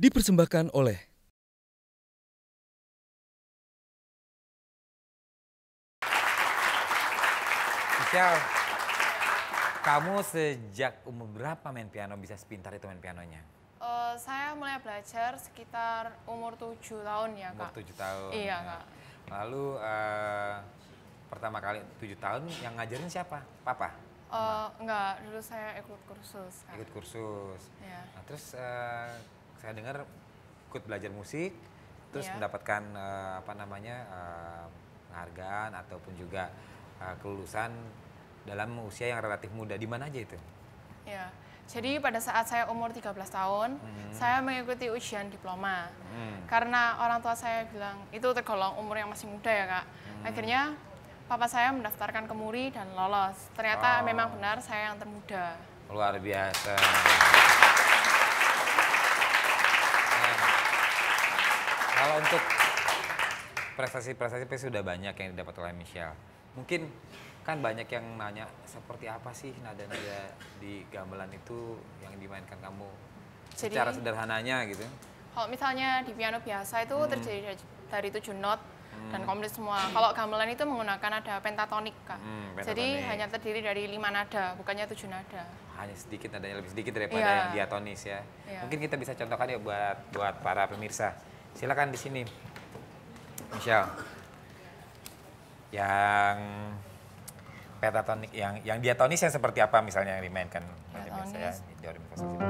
dipersembahkan oleh Michelle, kamu sejak umur berapa main piano, bisa sepintar itu main pianonya? Saya mulai belajar sekitar umur 7 tahun ya, Kak. Umur 7 tahun. Iya, ya. Kak. Lalu pertama kali 7 tahun yang ngajarin siapa? Papa? Enggak, dulu saya ikut kursus, Kak. Ikut kursus. Iya. Nah, terus saya dengar ikut belajar musik, terus Iya. mendapatkan penghargaan ataupun juga kelulusan dalam usia yang relatif muda. Di mana aja itu? Iya. Jadi pada saat saya umur 13 tahun, saya mengikuti ujian diploma. Karena orang tua saya bilang, itu tergolong umur yang masih muda ya, Kak. Akhirnya papa saya mendaftarkan ke MURI dan lolos. Ternyata memang benar saya yang termuda. Luar biasa. Nah, kalau untuk prestasi-prestasi sudah banyak yang didapat oleh Michelle. Mungkin kan banyak yang nanya seperti apa sih nada-nada di gamelan itu yang dimainkan kamu secara sederhananya gitu. Kalau misalnya di piano biasa itu terdiri dari 7 not dan komplit semua. Kalau gamelan itu menggunakan nada pentatonik, Kak. Jadi hanya terdiri dari 5 nada, bukannya 7 nada. Hanya sedikit, nadanya lebih sedikit daripada yang diatonis ya. Mungkin kita bisa contohkan ya buat para pemirsa. Silakan di sini, Michelle. Yang pentatonik, yang diatonis yang seperti apa misalnya yang dimainkan biasa ya di do re mi fa sol si do.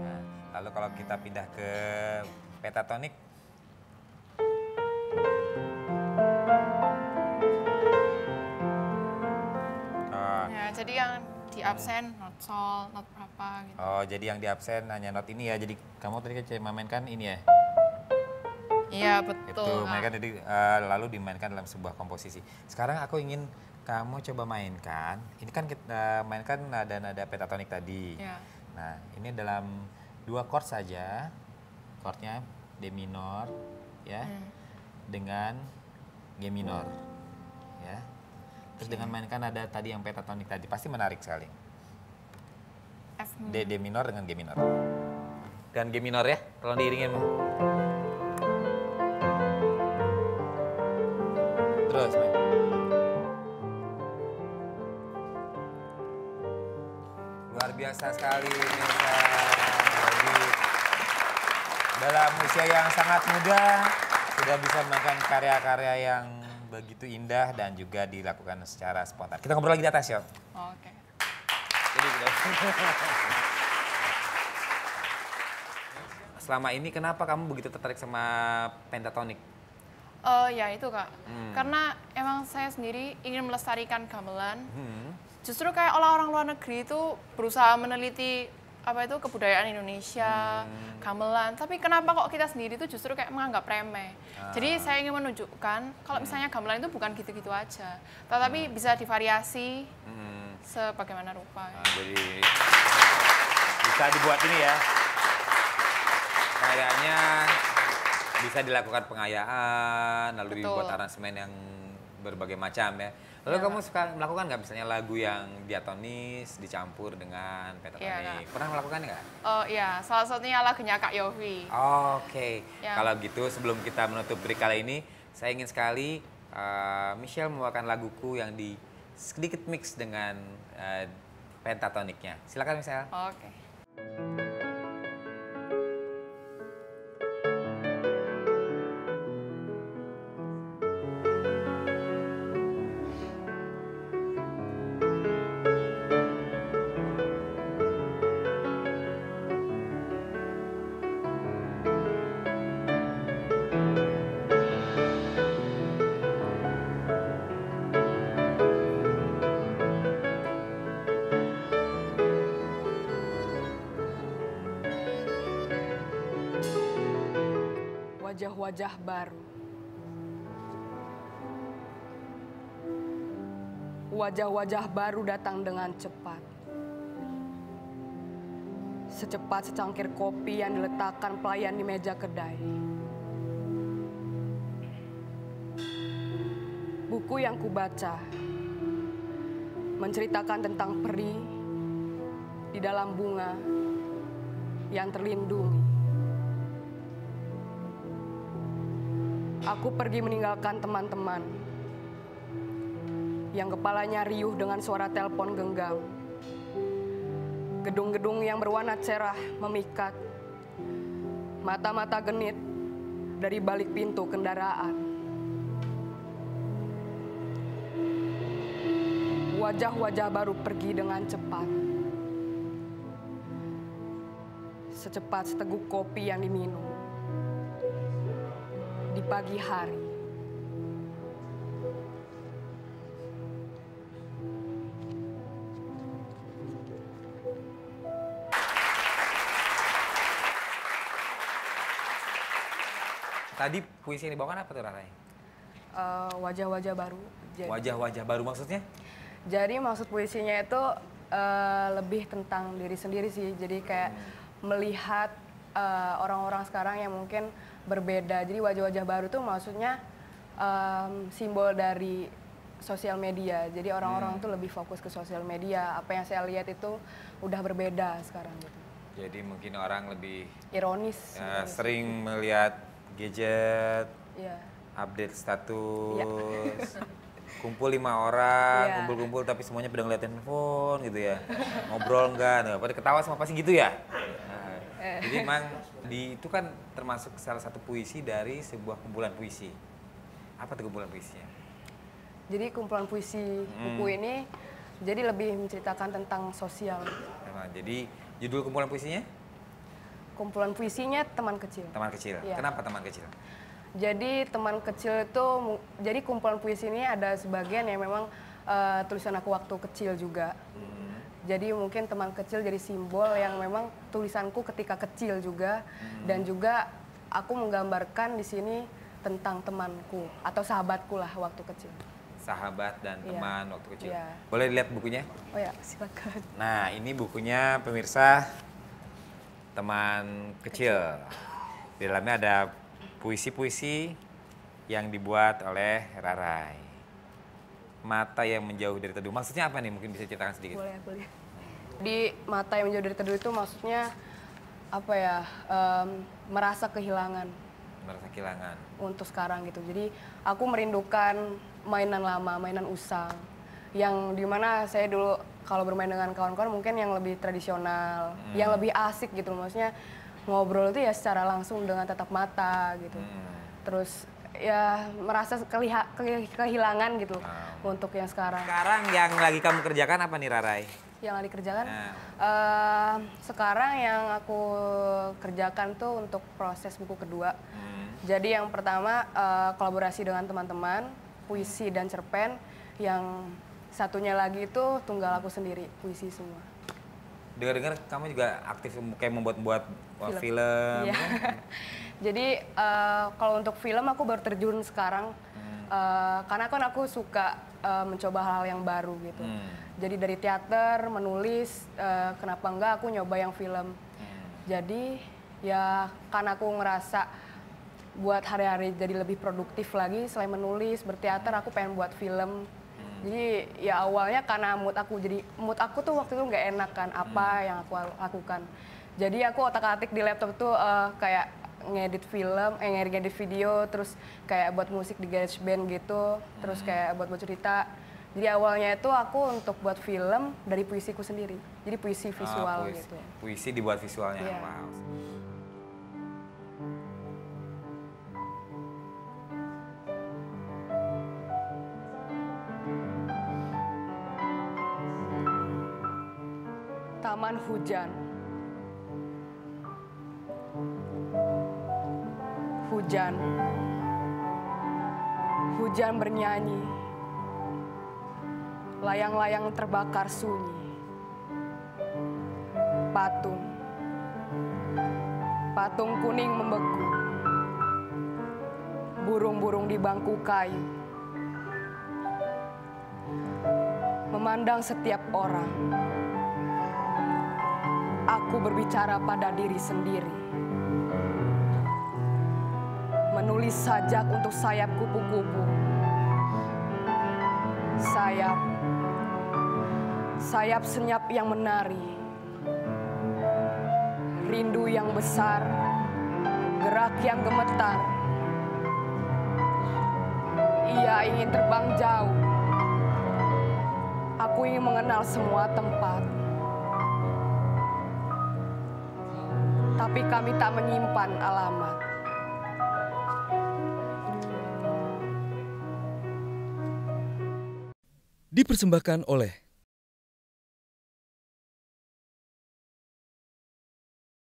Nah, lalu kalau kita pindah ke pentatonik, Ya, jadi yang di absen not sol, not berapa gitu. oh jadi yang di absen hanya not ini ya. Jadi kamu tadi kan memainkan ini ya. Iya, betul. Itu mainkan jadi lalu dimainkan dalam sebuah komposisi. Sekarang aku ingin kamu coba mainkan. Ini kan kita mainkan nada-nada pentatonik tadi. Ya. Nah, ini dalam 2 chord saja. Chordnya D minor ya. Dengan G minor. Ya. Terus dengan mainkan nada tadi yang pentatonik tadi pasti menarik sekali. F D minor dengan G minor. Dan G minor ya, tolong diiringin. Terus, main. Luar biasa sekali, Nisa. Jadi, dalam usia yang sangat muda, sudah bisa memainkan karya-karya yang begitu indah dan juga dilakukan secara spontan. Kita ngobrol lagi di atas, yuk. Oke. Jadi, selama ini kenapa kamu begitu tertarik sama pentatonik? Ya itu, Kak. Karena emang saya sendiri ingin melestarikan gamelan. Justru kayak orang luar negeri itu berusaha meneliti apa itu kebudayaan Indonesia, gamelan. Tapi kenapa kok kita sendiri itu justru kayak menganggap remeh. Jadi saya ingin menunjukkan kalau misalnya gamelan itu bukan gitu-gitu aja. Tetapi bisa divariasi sebagaimana rupa. Nah, jadi bisa dibuat ini ya. Kayaknya bisa dilakukan pengayaan, lalu dibuat aransemen yang berbagai macam ya. Lalu kamu suka melakukan nggak misalnya lagu yang diatonis dicampur dengan pentatonik? Pernah melakukan nggak? Oh iya, salah satunya lagunya Kak Yofi. Oke. Kalau gitu sebelum kita menutup break kali ini, saya ingin sekali Michelle membawakan laguku yang di sedikit mix dengan pentatoniknya. Silakan Michelle. Oke. Wajah-wajah baru. Wajah-wajah baru datang dengan cepat. Secepat secangkir kopi yang diletakkan pelayan di meja kedai. Buku yang kubaca menceritakan tentang peri di dalam bunga yang terlindungi. Aku pergi meninggalkan teman-teman yang kepalanya riuh dengan suara telepon genggam. Gedung-gedung yang berwarna cerah memikat. Mata-mata genit dari balik pintu kendaraan. Wajah-wajah baru pergi dengan cepat. Secepat seteguk kopi yang diminum di pagi hari. Tadi puisi yang dibawakan apa tuh Rarai? Wajah-wajah baru. Wajah-wajah baru maksudnya? Jadi maksud puisinya itu lebih tentang diri sendiri sih. Jadi kayak melihat orang-orang sekarang yang mungkin berbeda. Jadi wajah-wajah baru tuh maksudnya simbol dari sosial media. Jadi orang-orang tuh lebih fokus ke sosial media. Apa yang saya lihat itu udah berbeda sekarang gitu. Jadi mungkin orang lebih Ironis. sering melihat gadget, Iya. update status, kumpul 5 orang, Iya. kumpul-kumpul tapi semuanya pada ngeliatin handphone gitu ya. Ngobrol enggak, nah, pada ketawa sama pasti gitu ya. Nah, jadi emang itu kan termasuk salah satu puisi dari sebuah kumpulan puisi. Apa tuh kumpulan puisinya? Jadi kumpulan puisi buku ini jadi lebih menceritakan tentang sosial. Nah, jadi judul kumpulan puisinya? Kumpulan puisinya teman kecil. Teman kecil. Iya. Kenapa teman kecil? Jadi teman kecil itu, jadi kumpulan puisi ini ada sebagian yang memang tulisan aku waktu kecil juga. Jadi mungkin teman kecil jadi simbol yang memang tulisanku ketika kecil juga. Dan juga aku menggambarkan di sini tentang temanku atau sahabatku lah waktu kecil. Sahabat dan Iya. teman waktu kecil. Iya. Boleh dilihat bukunya? Oh ya, silakan. Nah, ini bukunya pemirsa teman kecil. Di dalamnya ada puisi-puisi yang dibuat oleh Rarai. Mata yang menjauh dari teduh. Maksudnya apa nih? Mungkin bisa ceritakan sedikit. Boleh, boleh. Di mata yang menjauh dari teduh itu maksudnya apa ya? Merasa kehilangan Merasa kehilangan. untuk sekarang gitu. Jadi aku merindukan mainan lama, mainan usang. Yang dimana saya dulu kalau bermain dengan kawan-kawan mungkin yang lebih tradisional, yang lebih asik gitu. Maksudnya ngobrol itu ya secara langsung dengan tatap mata gitu. Terus ya merasa kehilangan gitu untuk yang sekarang. Sekarang yang lagi kamu kerjakan apa nih Rarai? Yang lagi kerjakan, Nah. sekarang yang aku kerjakan tuh untuk proses buku kedua. Jadi yang pertama kolaborasi dengan teman-teman, puisi dan cerpen. Yang satunya lagi itu tunggal aku sendiri, puisi semua. Dengar-dengar kamu juga aktif kayak membuat film. Iya. Jadi kalau untuk film aku baru terjun sekarang, karena kan aku suka mencoba hal-hal yang baru gitu. Jadi dari teater, menulis, kenapa enggak aku nyoba yang film. Jadi ya kan aku ngerasa buat hari-hari jadi lebih produktif lagi, selain menulis, berteater, aku pengen buat film. Jadi ya awalnya karena mood aku tuh waktu itu nggak enak kan apa yang aku lakukan. Jadi aku otak-atik di laptop tuh kayak ngedit film, ngedit video, terus kayak buat musik di GarageBand gitu, terus kayak buat cerita. Jadi awalnya itu aku untuk buat film dari puisiku sendiri. Jadi puisi visual gitu. Puisi dibuat visualnya. Iya. Wow. Taman hujan. Hujan. Hujan bernyanyi. Layang-layang terbakar sunyi. Patung. Patung kuning membeku. Burung-burung di bangku kayu. Memandang setiap orang. Aku berbicara pada diri sendiri. Menulis sajak untuk sayap kupu-kupu. Sayap. Sayap senyap yang menari. rindu yang besar, gerak yang gemetar. Ia ingin terbang jauh. Aku ingin mengenal semua tempat. Tapi kami tak menyimpan alamat. Dipersembahkan oleh